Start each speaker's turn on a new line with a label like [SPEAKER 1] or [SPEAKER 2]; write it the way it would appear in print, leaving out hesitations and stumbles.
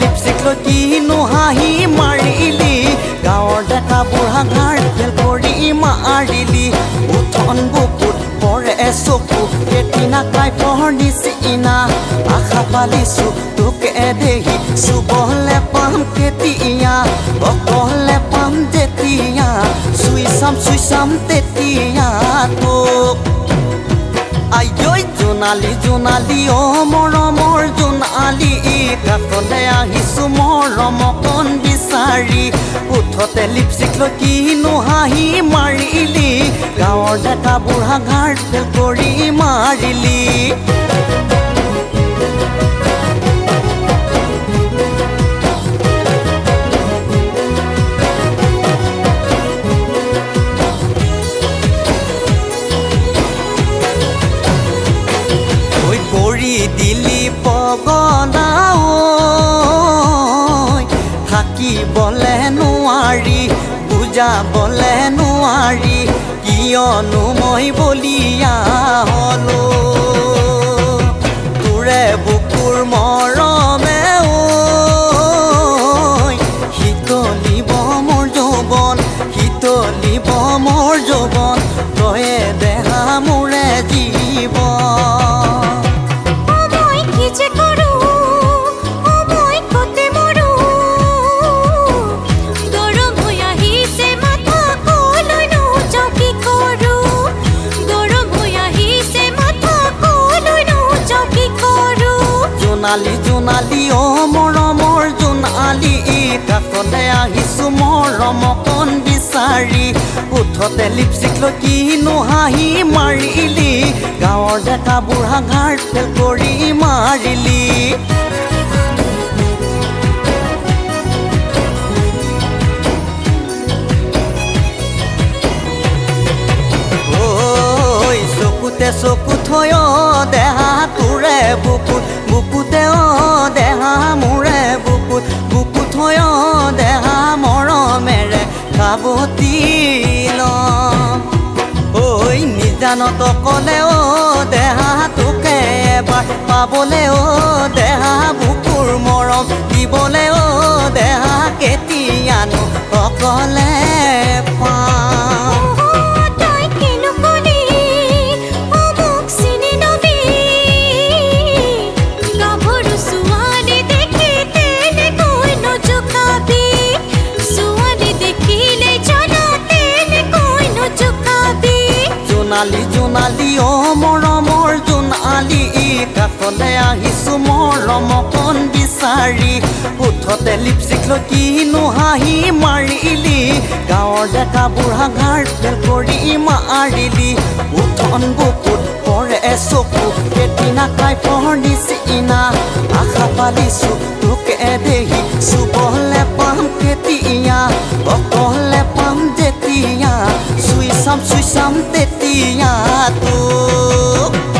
[SPEAKER 1] lipstick লৈ কিনো হাঁহি মাৰিলি গাঁৱৰ ডেকা বুঢ়া ঘাৰ ফেল কৰি মাৰিলি উঠন বুকুত পৰে চকু কেটিনা কাইফৰ নিচিনা আশা পালিছো তোকে দেখি চুবলে পাম কেতিয়া অকলে পাম যেতিয়া চুই চাম তেতিয়া তোক আইঐ জোনালী জোনালী অ মৰমৰ জোনালী কাষলে আহিছো মৰমকণ বিচাৰি উঠতে লিপষ্টিক লৈ কিনো হাঁহি মাৰিলি গাঁৱৰ ডেকা বুঢ়া ঘাৰ ফেল কৰি মাৰিলি দিলি পগনা থাকিবলে নোৱাৰি বুজাবলে নোৱাৰি কিয়নো মই বলিয়া হলো তোৰে বুকুৰ মৰমে শীতলিব মোৰ যৌৱন শীতলিব মোৰ যৌৱন তয়ে দেহা মোৰে জীৱন জোনালী জোনালী অ মৰমৰ জোনালী কাষলে আহিছো মৰমকণ বিচাৰি উঠতে লিপষ্টিক লৈ কিনো হাঁহি মাৰিলি গাঁৱৰ ডেকা বুঢ়া ঘাৰ ফেল কৰি মাৰিলি চকুতে চকু থৈ দেহা তোৰে বুকুত বুকুতে দেহা মোৰে বুকুত বুকুত থৈ দেহা মৰমেৰে কাবতি ঐ নিজানত কলে দেহা তোকে এবাৰ পাবলে দেহা বুকুৰ মৰম দিবলে দেহা কেতিয়ানো অকলে পাম জোনালী জোনালী অ মৰমৰ জোনালী কাষলে আহিছো মৰমকণ বিচাৰি উঠতে লিপষ্টিক লৈ কিনো হাঁহি মাৰিলি গাঁৱৰ ডেকা বুঢ়া ঘাৰ ফেল কৰি মাৰিলি উঠন বুকুত পৰে চকু কেটিনা কাইফৰ নিচিনা আশা পালিছো তোকে দেখি চুবলে পাম কেতিয়া অকলে পাম যেতিয়া চুই চাম তেতিয়া তোক